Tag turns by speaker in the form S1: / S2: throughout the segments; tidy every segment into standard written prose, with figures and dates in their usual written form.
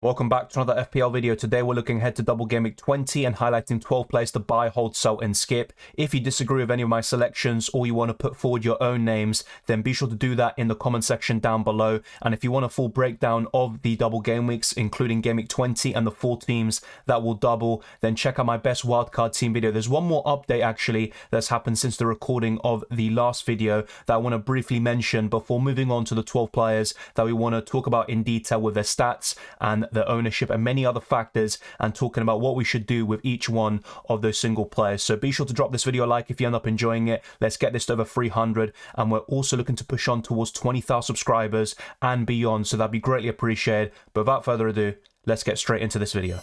S1: Welcome back to another FPL video. Today we're looking ahead to Double Gameweek 20 and highlighting 12 players to buy, hold, sell and skip. If you disagree with any of my selections or you want to put forward your own names, then be sure to do that in the comment section down below. And if you want a full breakdown of the Double Gameweeks, including Gameweek 20 and the 4 teams that will double, then check out my best wildcard team video. There's one more update actually that's happened since the recording of the last video that I want to briefly mention before moving on to the 12 players that we want to talk about in detail with their stats and their ownership and many other factors, and talking about what we should do with each one of those single players. So be sure to drop this video a like if you end up enjoying it. Let's get this to over 300, and we're also looking to push on towards 20,000 subscribers and beyond, so that'd be greatly appreciated. But without further ado, let's get straight into this video.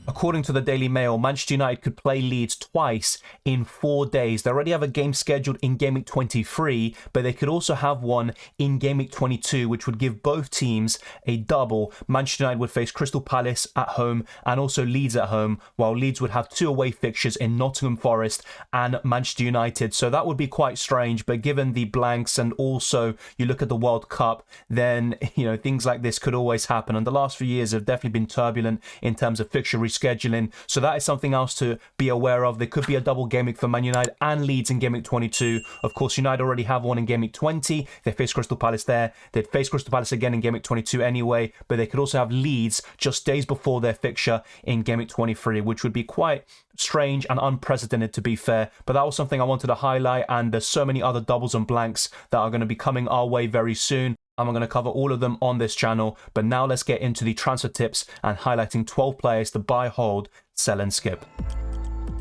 S1: According to the Daily Mail, Manchester United could play Leeds twice in 4 days. They already have a game scheduled in Game Week 23, but they could also have one in Game Week 22, which would give both teams a double. Manchester United would face Crystal Palace at home and also Leeds at home, while Leeds would have 2 away fixtures in Nottingham Forest and Manchester United. So that would be quite strange, but given the blanks and also you look at the World Cup, then, things like this could always happen. And the last few years have definitely been turbulent in terms of fixture scheduling, so that is something else to be aware of. There could be a double game week for Man United and Leeds in game week 22. Of course, United already have one in game week 20. They face Crystal Palace there. They'd face Crystal Palace again in game week 22 anyway, but they could also have Leeds just days before their fixture in game week 23, which would be quite strange and unprecedented, to be fair. But that was something I wanted to highlight, and there's so many other doubles and blanks that are going to be coming our way very soon. I'm going to cover all of them on this channel, but now let's get into the transfer tips and highlighting 12 players to buy, hold, sell and skip.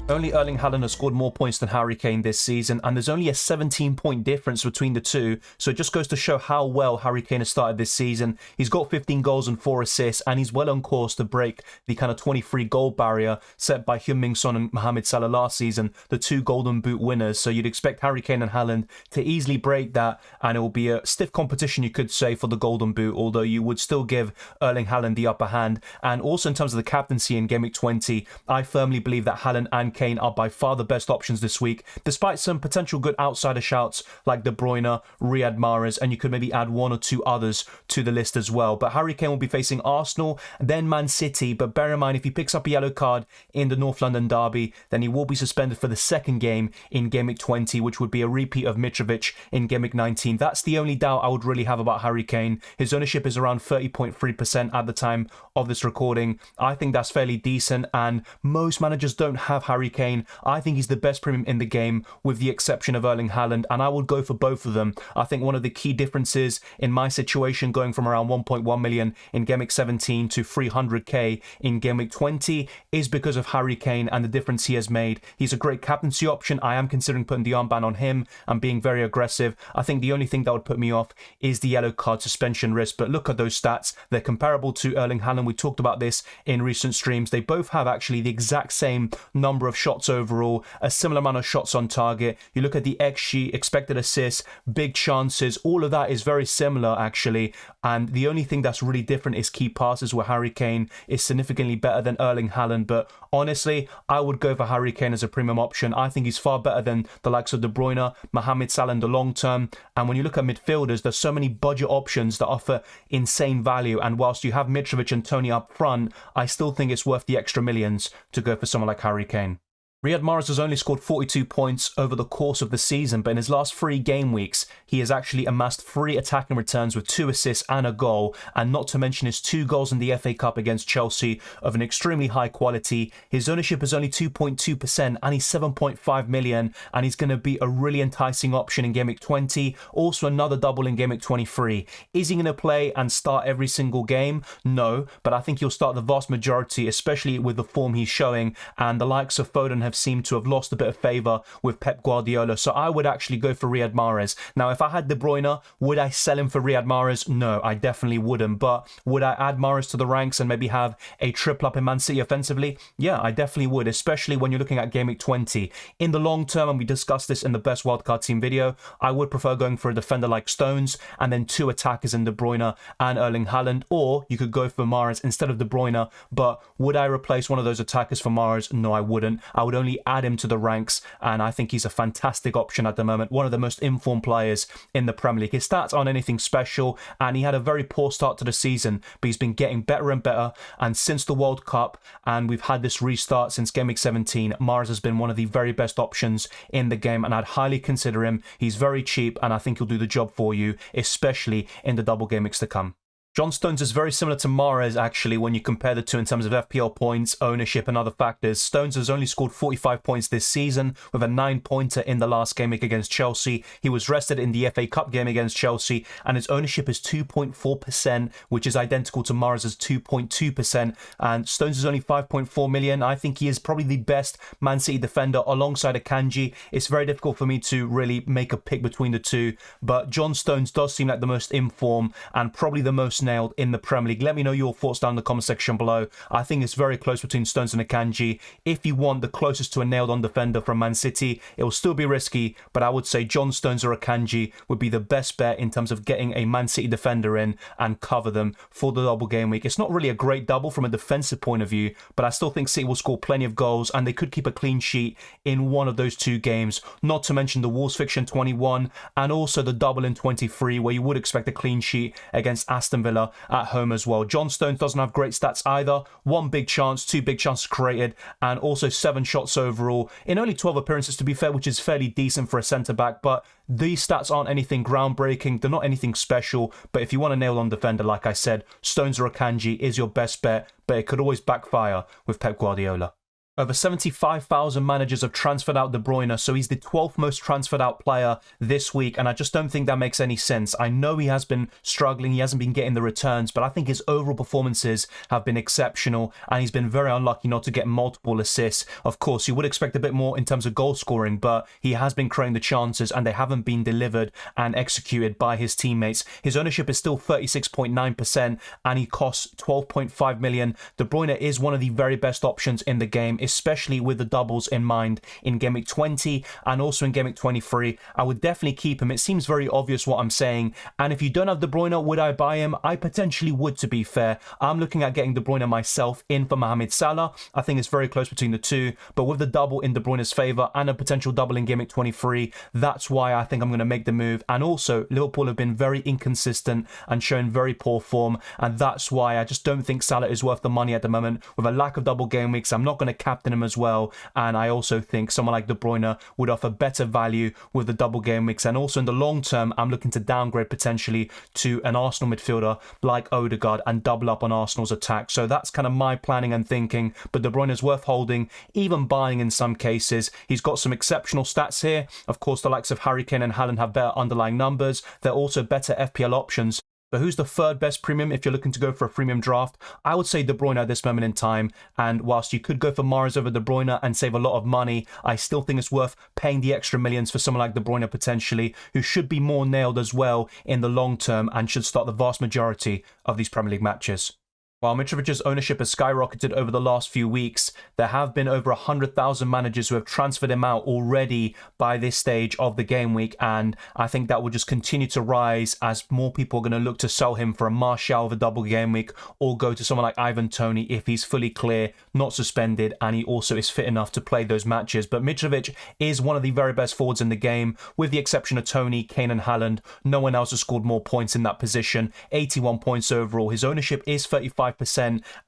S1: Only Erling Haaland has scored more points than Harry Kane this season, and there's only a 17-point difference between the two, so it just goes to show how well Harry Kane has started this season. He's got 15 goals and 4 assists, and he's well on course to break the kind of 23-goal barrier set by Heung-min Son and Mohamed Salah last season, the 2 Golden Boot winners. So you'd expect Harry Kane and Haaland to easily break that, and it will be a stiff competition, you could say, for the Golden Boot, although you would still give Erling Haaland the upper hand. And also in terms of the captaincy in Game Week 20, I firmly believe that Haaland and Kane are by far the best options this week, despite some potential good outsider shouts like De Bruyne, Riyad Mahrez, and you could maybe add 1 or 2 others to the list as well. But Harry Kane will be facing Arsenal, then Man City, but bear in mind, if he picks up a yellow card in the North London derby, then he will be suspended for the second game in Game Week 20, which would be a repeat of Mitrovic in Game Week 19. That's the only doubt I would really have about Harry Kane. His ownership is around 30.3% at the time of this recording. I think that's fairly decent, and most managers don't have Harry Kane. I think he's the best premium in the game, with the exception of Erling Haaland, and I would go for both of them. I think one of the key differences in my situation, going from around 1.1 million in Game Week 17 to 300k in Game Week 20, is because of Harry Kane and the difference he has made. He's a great captaincy option. I am considering putting the armband on him and being very aggressive. I think the only thing that would put me off is the yellow card suspension risk, but look at those stats. They're comparable to Erling Haaland. We talked about this in recent streams. They both have actually the exact same number of shots overall, a similar amount of shots on target. You look at the XG, expected assists, big chances, all of that is very similar actually, and the only thing that's really different is key passes, where Harry Kane is significantly better than Erling Haaland. But honestly, I would go for Harry Kane as a premium option. I think he's far better than the likes of De Bruyne, Mohamed Salah in the long term. And when you look at midfielders, there's so many budget options that offer insane value, and whilst you have Mitrovic and Tony up front, I still think it's worth the extra millions to go for someone like Harry Kane. Riyad Mahrez has only scored 42 points over the course of the season, but in his last 3 game weeks, he has actually amassed 3 attacking returns with 2 assists and a goal, and not to mention his 2 goals in the FA Cup against Chelsea of an extremely high quality. His ownership is only 2.2%, and he's 7.5 million, and he's going to be a really enticing option in Game Week 20, also another double in Game Week 23. Is he going to play and start every single game? No, but I think he'll start the vast majority, especially with the form he's showing, and the likes of Foden have seemed to have lost a bit of favour with Pep Guardiola, so I would actually go for Riyad Mahrez. Now, if I had De Bruyne, would I sell him for Riyad Mahrez? No, I definitely wouldn't, but would I add Mahrez to the ranks and maybe have a triple up in Man City offensively? Yeah, I definitely would, especially when you're looking at Game Week 20. In the long term, and we discussed this in the best wildcard team video, I would prefer going for a defender like Stones and then 2 attackers in De Bruyne and Erling Haaland, or you could go for Mahrez instead of De Bruyne. But would I replace one of those attackers for Mahrez? No, I wouldn't. I would only add him to the ranks, and I think he's a fantastic option at the moment. One of the most informed players in the Premier League. His stats aren't anything special, and he had a very poor start to the season, but he's been getting better and better. And since the World Cup, and we've had this restart since Game Week 17, Mahrez has been one of the very best options in the game, and I'd highly consider him. He's very cheap, and I think he'll do the job for you, especially in the double game weeks to come. John Stones is very similar to Mahrez, actually, when you compare the two in terms of FPL points, ownership, and other factors. Stones has only scored 45 points this season, with a 9-pointer in the last game week against Chelsea. He was rested in the FA Cup game against Chelsea, and his ownership is 2.4%, which is identical to Mahrez's 2.2%. And Stones is only 5.4 million. I think he is probably the best Man City defender alongside Akanji. It's very difficult for me to really make a pick between the two, but John Stones does seem like the most informed and probably the most nailed in the Premier League. Let me know your thoughts down in the comment section below. I think it's very close between Stones and Akanji. If you want the closest to a nailed-on defender from Man City, it will still be risky, but I would say John Stones or Akanji would be the best bet in terms of getting a Man City defender in and cover them for the double game week. It's not really a great double from a defensive point of view, but I still think City will score plenty of goals, and they could keep a clean sheet in one of those two games, not to mention the Wolves fixture in 21 and also the double in 23, where you would expect a clean sheet against Aston Villa at home as well. John Stones doesn't have great stats either. 1 big chance, 2 big chances created, and also 7 shots overall in only 12 appearances, to be fair, which is fairly decent for a centre-back, but these stats aren't anything groundbreaking. They're not anything special, but if you want a nail-on defender, like I said, Stones or Akanji is your best bet, but it could always backfire with Pep Guardiola. Over 75,000 managers have transferred out De Bruyne, so he's the 12th most transferred out player this week, and I just don't think that makes any sense. I know he has been struggling, he hasn't been getting the returns, but I think his overall performances have been exceptional, and he's been very unlucky not to get multiple assists. Of course, you would expect a bit more in terms of goal scoring, but he has been creating the chances, and they haven't been delivered and executed by his teammates. His ownership is still 36.9%, and he costs 12.5 million. De Bruyne is one of the very best options in the game, especially with the doubles in mind in Game Week 20 and also in Game Week 23. I would definitely keep him. It seems very obvious what I'm saying. And if you don't have De Bruyne, would I buy him? I potentially would, to be fair. I'm looking at getting De Bruyne myself in for Mohamed Salah. I think it's very close between the two. But with the double in De Bruyne's favour and a potential double in Game Week 23, that's why I think I'm going to make the move. And also, Liverpool have been very inconsistent and shown very poor form. And that's why I just don't think Salah is worth the money at the moment. With a lack of double game weeks, I'm not going to captain him as well, and I also think someone like De Bruyne would offer better value with the double game weeks. And also in the long term, I'm looking to downgrade potentially to an Arsenal midfielder like Odegaard and double up on Arsenal's attack. So that's kind of my planning and thinking, but De Bruyne is worth holding, even buying in some cases. He's got some exceptional stats here. Of course, the likes of Harry Kane and Haaland have better underlying numbers. They're also better FPL options. But who's the third best premium if you're looking to go for a premium draft? I would say De Bruyne at this moment in time. And whilst you could go for Mahrez over De Bruyne and save a lot of money, I still think it's worth paying the extra millions for someone like De Bruyne potentially, who should be more nailed as well in the long term and should start the vast majority of these Premier League matches. While Mitrovic's ownership has skyrocketed over the last few weeks, there have been over 100,000 managers who have transferred him out already by this stage of the game week, and I think that will just continue to rise as more people are going to look to sell him for a Martial of a double game week, or go to someone like Ivan Toney if he's fully clear, not suspended, and he also is fit enough to play those matches. But Mitrovic is one of the very best forwards in the game, with the exception of Toney, Kane and Haaland. No one else has scored more points in that position, 81 points overall. His ownership is 35%,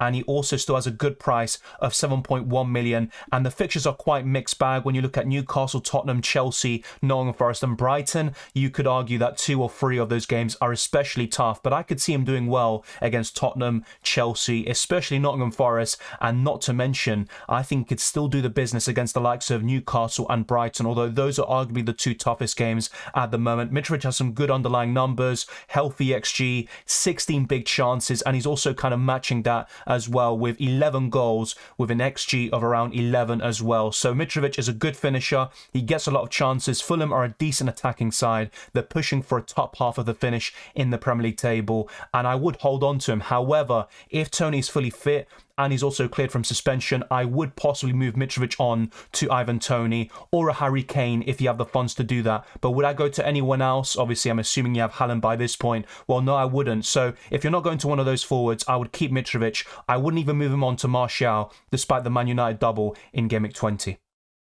S1: and he also still has a good price of 7.1 million, and the fixtures are quite mixed bag. When you look at Newcastle, Tottenham, Chelsea, Nottingham Forest and Brighton, you could argue that 2 or 3 of those games are especially tough, but I could see him doing well against Tottenham, Chelsea, especially Nottingham Forest, and not to mention, I think he could still do the business against the likes of Newcastle and Brighton, although those are arguably the 2 toughest games at the moment. Mitrovic has some good underlying numbers, healthy XG, 16 big chances, and he's also kind of matching that as well with 11 goals with an XG of around 11 as well. So Mitrovic is a good finisher. He gets a lot of chances. Fulham are a decent attacking side. They're pushing for a top half of the finish in the Premier League table, and I would hold on to him. However, if Toney's fully fit and he's also cleared from suspension, I would possibly move Mitrovic on to Ivan Toney or a Harry Kane if you have the funds to do that. But would I go to anyone else? Obviously, I'm assuming you have Haaland by this point. Well, no, I wouldn't. So if you're not going to one of those forwards, I would keep Mitrovic. I wouldn't even move him on to Martial, despite the Man United double in Game Week 20.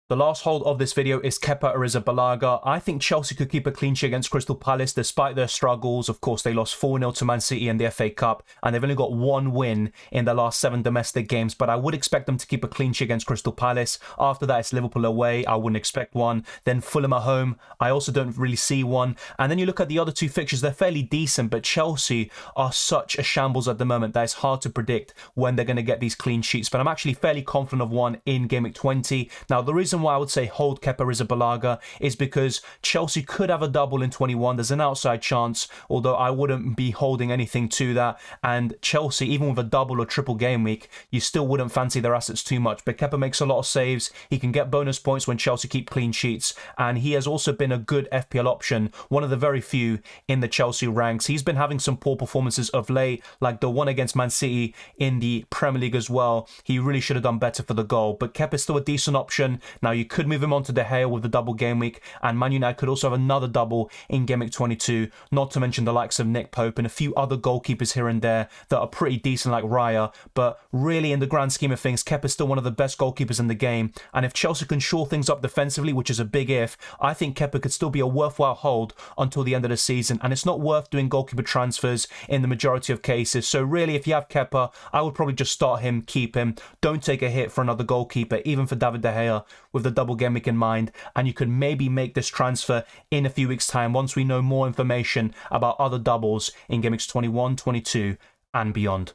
S1: The last hold of this video is Keppra Arrizabalaga. I think Chelsea could keep a clean sheet against Crystal Palace despite their struggles. Of course, they lost 4-0 to Man City in the FA Cup, and they've only got one win in their last 7 domestic games, but I would expect them to keep a clean sheet against Crystal Palace. After that, it's Liverpool away. I wouldn't expect one. Then Fulham at home. I also don't really see one. And then you look at the other 2 fixtures, they're fairly decent, but Chelsea are such a shambles at the moment that it's hard to predict when they're going to get these clean sheets. But I'm actually fairly confident of one in Game Week 20. Now, the reason why I would say hold Keppra Arrizabalaga is because Chelsea could have a double in 21. There's an outside chance, although I wouldn't be holding anything to that. And Chelsea, even with a double or triple game week, you still wouldn't fancy their assets too much. But Keppra makes a lot of saves. He can get bonus points when Chelsea keep clean sheets. And he has also been a good FPL option, one of the very few in the Chelsea ranks. He's been having some poor performances of late, like the one against Man City in the Premier League as well. He really should have done better for the goal. But Keppra is still a decent option. Now, you could move him on to De Gea with the double game week, and Man United could also have another double in Game Week 22, not to mention the likes of Nick Pope and a few other goalkeepers here and there that are pretty decent, like Raya. But really, in the grand scheme of things, Keppra is still one of the best goalkeepers in the game, and if Chelsea can shore things up defensively, which is a big if, I think Keppra could still be a worthwhile hold until the end of the season, and it's not worth doing goalkeeper transfers in the majority of cases. So really, if you have Keppra, I would probably just start him, keep him. Don't take a hit for another goalkeeper, even for David De Gea, with the double game week in mind, and you could maybe make this transfer in a few weeks' time once we know more information about other doubles in Game Weeks 21, 22 and beyond.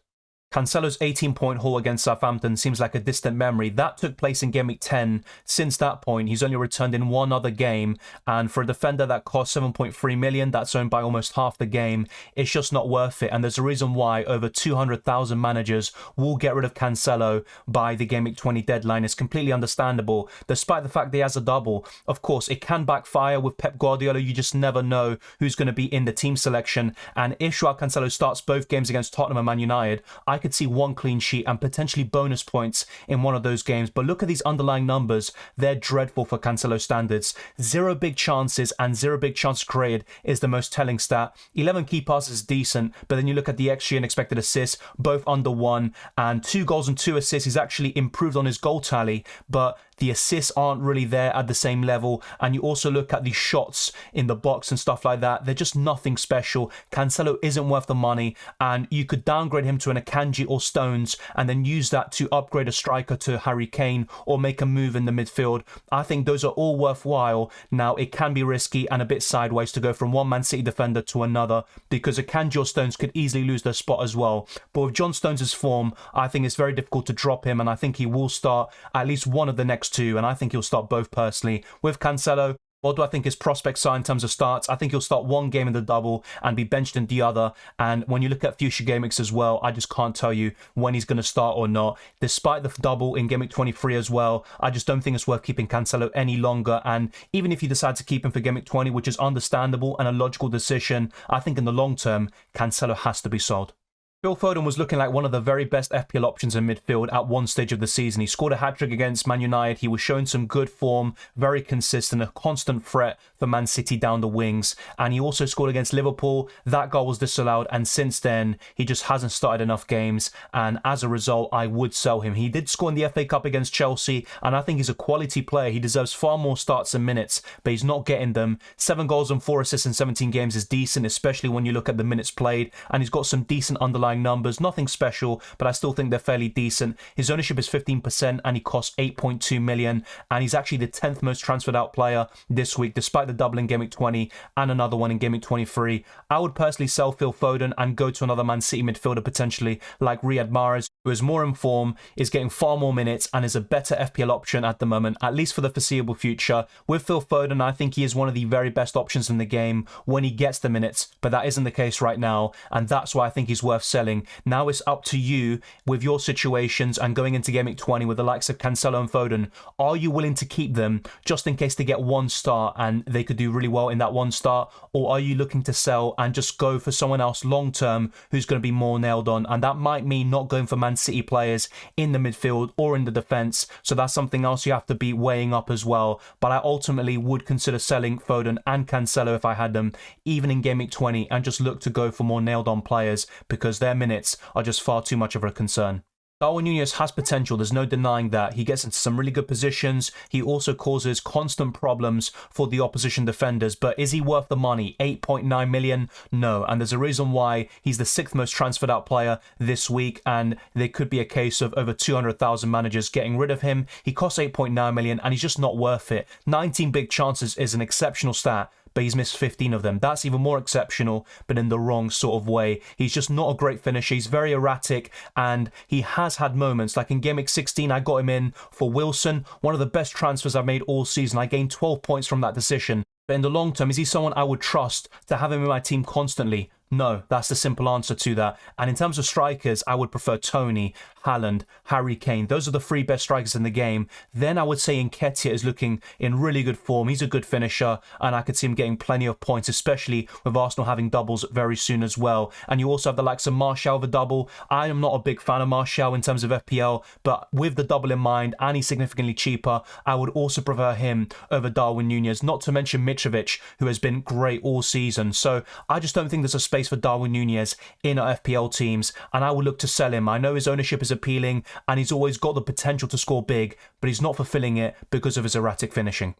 S1: Cancelo's 18-point haul against Southampton seems like a distant memory. That took place in Game Week 10. Since that point, he's only returned in one other game, and for a defender that cost 7.3 million, that's owned by almost half the game, it's just not worth it. And there's a reason why over 200,000 managers will get rid of Cancelo by the Game Week 20 deadline. It's completely understandable, despite the fact that he has a double. Of course, it can backfire with Pep Guardiola. You just never know who's going to be in the team selection. And if Joao Cancelo starts both games against Tottenham and Man United, I could see one clean sheet and potentially bonus points in one of those games. But look at these underlying numbers. They're dreadful for Cancelo standards. 0 big chances and 0 big chances created is the most telling stat. 11 key passes is decent, but then you look at the XG and expected assists, both under 1, and 2 goals and 2 assists. He's actually improved on his goal tally, but the assists aren't really there at the same level. And you also look at the shots in the box and stuff like that. They're just nothing special. Cancelo isn't worth the money, and you could downgrade him to an Akanji or Stones and then use that to upgrade a striker to Harry Kane or make a move in the midfield. I think those are all worthwhile. Now, it can be risky and a bit sideways to go from one Man City defender to another, because Akanji or Stones could easily lose their spot as well. But with John Stones' form, I think it's very difficult to drop him, and I think he will start at least one of the next 2, and I think he'll start both personally. With Cancelo, what do I think his prospects are in terms of starts? I think he'll start one game in the double and be benched in the other. And when you look at future game weeks as well, I just can't tell you when he's going to start or not. Despite the double in game week 23 as well, I just don't think it's worth keeping Cancelo any longer. And even if you decide to keep him for game week 20, which is understandable and a logical decision, I think in the long term, Cancelo has to be sold. Phil Foden was looking like one of the very best FPL options in midfield at one stage of the season. He scored a hat-trick against Man United. He was showing some good form, very consistent, a constant threat for Man City down the wings. And he also scored against Liverpool. That goal was disallowed, and since then, he just hasn't started enough games. And as a result, I would sell him. He did score in the FA Cup against Chelsea, and I think he's a quality player. He deserves far more starts and minutes, but he's not getting them. 7 goals and 4 assists in 17 games is decent, especially when you look at the minutes played. And he's got some decent underlying numbers, nothing special, but I still think they're fairly decent. His ownership is 15% and he costs 8.2 million, and he's actually the 10th most transferred out player this week, despite the double in Game Week 20 and another one in Game Week 23. I would personally sell Phil Foden and go to another Man City midfielder potentially, like Riyad Mahrez, who is more in form, is getting far more minutes, and is a better FPL option at the moment, at least for the foreseeable future. With Phil Foden, I think he is one of the very best options in the game when he gets the minutes, but that isn't the case right now, and that's why I think he's worth selling. Now it's up to you with your situations and going into Game Week 20 with the likes of Cancelo and Foden. Are you willing to keep them just in case they get one start and they could do really well in that one start? Or are you looking to sell and just go for someone else long term who's going to be more nailed on? And that might mean not going for Man City players in the midfield or in the defence. So that's something else you have to be weighing up as well. But I ultimately would consider selling Foden and Cancelo if I had them, even in Game Week 20, and just look to go for more nailed on players because their minutes are just far too much of a concern. Darwin Nunez has potential, there's no denying that. He gets into some really good positions. He also causes constant problems for the opposition defenders. But is he worth the money? 8.9 million? No. And there's a reason why he's the 6th most transferred out player this week. And there could be a case of over 200,000 managers getting rid of him. He costs 8.9 million and he's just not worth it. 19 big chances is an exceptional stat, but he's missed 15 of them. That's even more exceptional, but in the wrong sort of way. He's just not a great finisher. He's very erratic, and he has had moments. Like in Game Week 16, I got him in for Wilson, one of the best transfers I've made all season. I gained 12 points from that decision. But in the long term, is he someone I would trust to have him in my team constantly? No, that's the simple answer to that. And in terms of strikers, I would prefer Tony, Haaland, Harry Kane. Those are the 3 best strikers in the game. Then I would say Nketiah is looking in really good form. He's a good finisher, and I could see him getting plenty of points, especially with Arsenal having doubles very soon as well. And you also have the likes of Martial with a double. I am not a big fan of Martial in terms of FPL, but with the double in mind, and he's significantly cheaper, I would also prefer him over Darwin Nunez, not to mention Mitrovic, who has been great all season. So I just don't think there's a space for Darwin Nunez in our FPL teams, and I would look to sell him. I know his ownership is appealing and he's always got the potential to score big, but he's not fulfilling it because of his erratic finishing.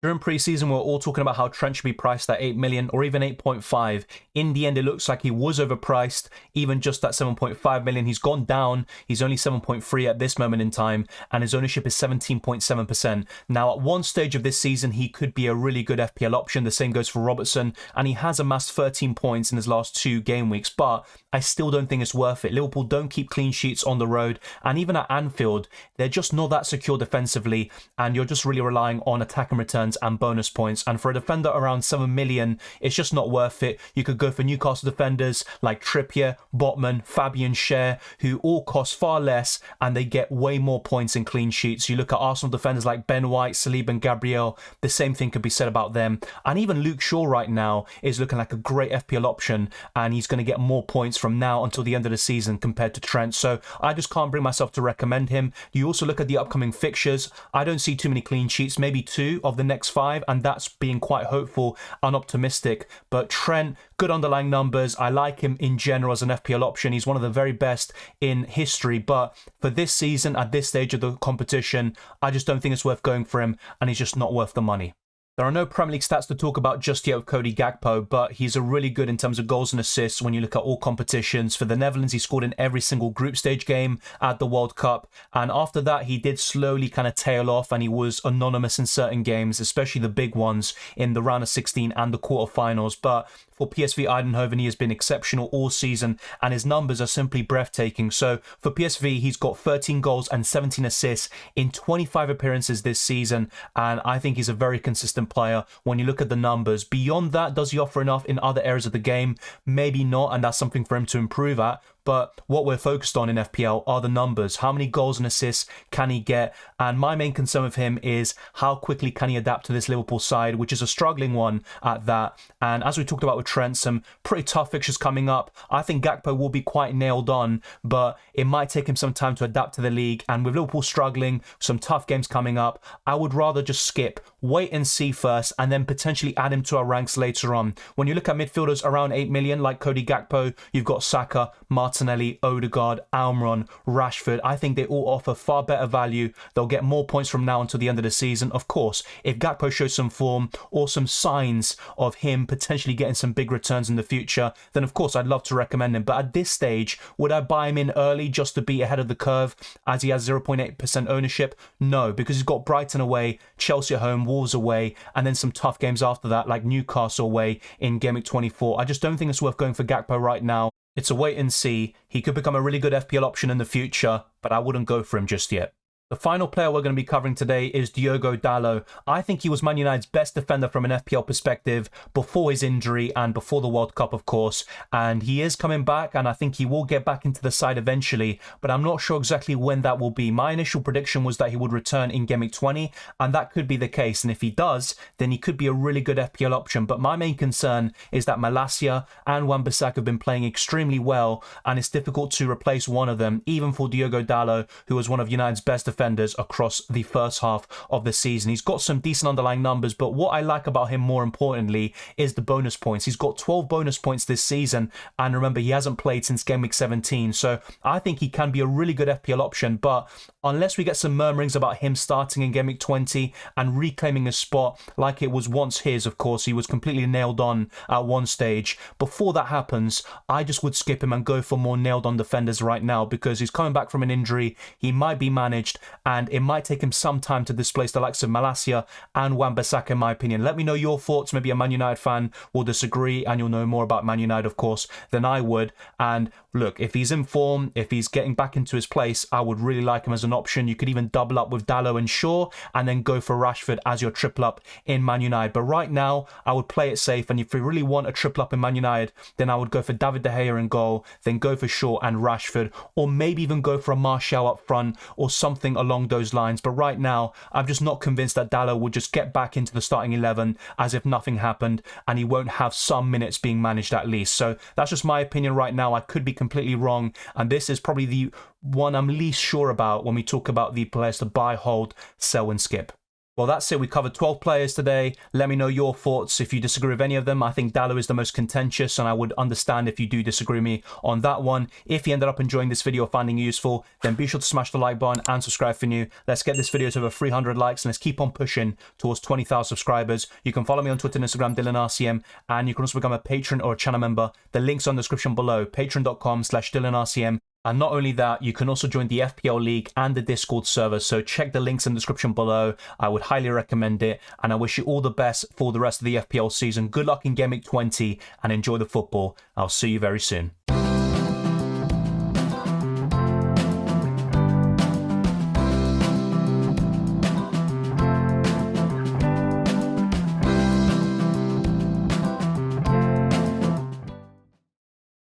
S1: During pre-season, we were all talking about how Trent should be priced at 8 million or even 8.5. In the end, it looks like he was overpriced, even just at 7.5 million. He's gone down. He's only 7.3 at this moment in time, and his ownership is 17.7%. Now, at one stage of this season, he could be a really good FPL option. The same goes for Robertson, and he has amassed 13 points in his last 2 game weeks, but I still don't think it's worth it. Liverpool don't keep clean sheets on the road, and even at Anfield, they're just not that secure defensively, and you're just really relying on attack and returns and bonus points. And for a defender around 7 million, it's just not worth it. You could go for Newcastle defenders like Trippier, Botman, Fabian Schär, who all cost far less and they get way more points in clean sheets. You look at Arsenal defenders like Ben White, Saliba and Gabriel, the same thing could be said about them. And even Luke Shaw right now is looking like a great FPL option, and he's going to get more points from now until the end of the season compared to Trent. So I just can't bring myself to recommend him. You also look at the upcoming fixtures. I don't see too many clean sheets, maybe 2 of the next 5, and that's being quite hopeful and optimistic. But Trent, good underlying numbers. I like him in general as an FPL option. He's one of the very best in history, but for this season, at this stage of the competition, I just don't think it's worth going for him, and he's just not worth the money. There are no Premier League stats to talk about just yet with Cody Gakpo, but he's a really good in terms of goals and assists when you look at all competitions. For the Netherlands, he scored in every single group stage game at the World Cup, and after that, he did slowly kind of tail off, and he was anonymous in certain games, especially the big ones in the round of 16 and the quarterfinals. But for PSV Eindhoven, he has been exceptional all season, and his numbers are simply breathtaking. So for PSV, he's got 13 goals and 17 assists in 25 appearances this season, and I think he's a very consistent player when you look at the numbers. Beyond that, does he offer enough in other areas of the game? Maybe not, and that's something for him to improve at. But what we're focused on in FPL are the numbers. How many goals and assists can he get? And my main concern with him is how quickly can he adapt to this Liverpool side, which is a struggling one at that. And as we talked about with Trent, some pretty tough fixtures coming up. I think Gakpo will be quite nailed on, but it might take him some time to adapt to the league. And with Liverpool struggling, some tough games coming up, I would rather just skip, wait and see first, and then potentially add him to our ranks later on. When you look at midfielders around 8 million, like Cody Gakpo, you've got Saka, Martinelli, Odegaard, Almiron, Rashford. I think they all offer far better value. They'll get more points from now until the end of the season. Of course, if Gakpo shows some form or some signs of him potentially getting some big returns in the future, then of course I'd love to recommend him. But at this stage, would I buy him in early just to be ahead of the curve as he has 0.8% ownership? No, because he's got Brighton away, Chelsea at home, Wolves away, and then some tough games after that like Newcastle away in Game Week 24. I just don't think it's worth going for Gakpo right now. It's a wait and see. He could become a really good FPL option in the future, but I wouldn't go for him just yet. The final player we're going to be covering today is Diogo Dalo. I think he was Man United's best defender from an FPL perspective before his injury and before the World Cup, of course. And he is coming back, and I think he will get back into the side eventually, but I'm not sure exactly when that will be. My initial prediction was that he would return in Game Week 20, and that could be the case. And if he does, then he could be a really good FPL option. But my main concern is that Malacia and Wan-Bissaka have been playing extremely well, and it's difficult to replace one of them, even for Diogo Dalo, who was one of United's best defenders defenders across the first half of the season. He's got some decent underlying numbers, but what I like about him more importantly is the bonus points. He's got 12 bonus points this season, and remember, he hasn't played since game week 17, so I think he can be a really good FPL option, but unless we get some murmurings about him starting in game week 20 and reclaiming a spot like it was once his, of course, he was completely nailed on at one stage. Before that happens, I just would skip him and go for more nailed on defenders right now because he's coming back from an injury, he might be managed, and it might take him some time to displace the likes of Malacia and Wan-Bissaka in my opinion. Let me know your thoughts. Maybe a Man United fan will disagree and you'll know more about Man United, of course, than I would. And look, if he's in form, if he's getting back into his place, I would really like him as an option. You could even double up with Dalo and Shaw and then go for Rashford as your triple up in Man United. But right now, I would play it safe, and if you really want a triple up in Man United, then I would go for David De Gea in goal, then go for Shaw and Rashford, or maybe even go for a Martial up front or something along those lines. But right now, I'm just not convinced that Dalo would just get back into the starting 11 as if nothing happened, and he won't have some minutes being managed at least. So that's just my opinion right now. I could be completely wrong, and this is probably the one I'm least sure about when we talk about the players to buy, hold, sell and skip. Well, that's it. We covered 12 players today. Let me know your thoughts if you disagree with any of them. I think Dalo is the most contentious, and I would understand if you do disagree with me on that one. If you ended up enjoying this video or finding it useful, then be sure to smash the like button and subscribe for new. Let's get this video to over 300 likes, and let's keep on pushing towards 20,000 subscribers. You can follow me on Twitter and Instagram, DylanRCM, and you can also become a patron or a channel member. The link's on the description below, patreon.com/DylanRCM. And not only that, you can also join the FPL League and the Discord server, so check the links in the description below. I would highly recommend it, and I wish you all the best for the rest of the FPL season. Good luck in Game Week 20, and enjoy the football. I'll see you very soon.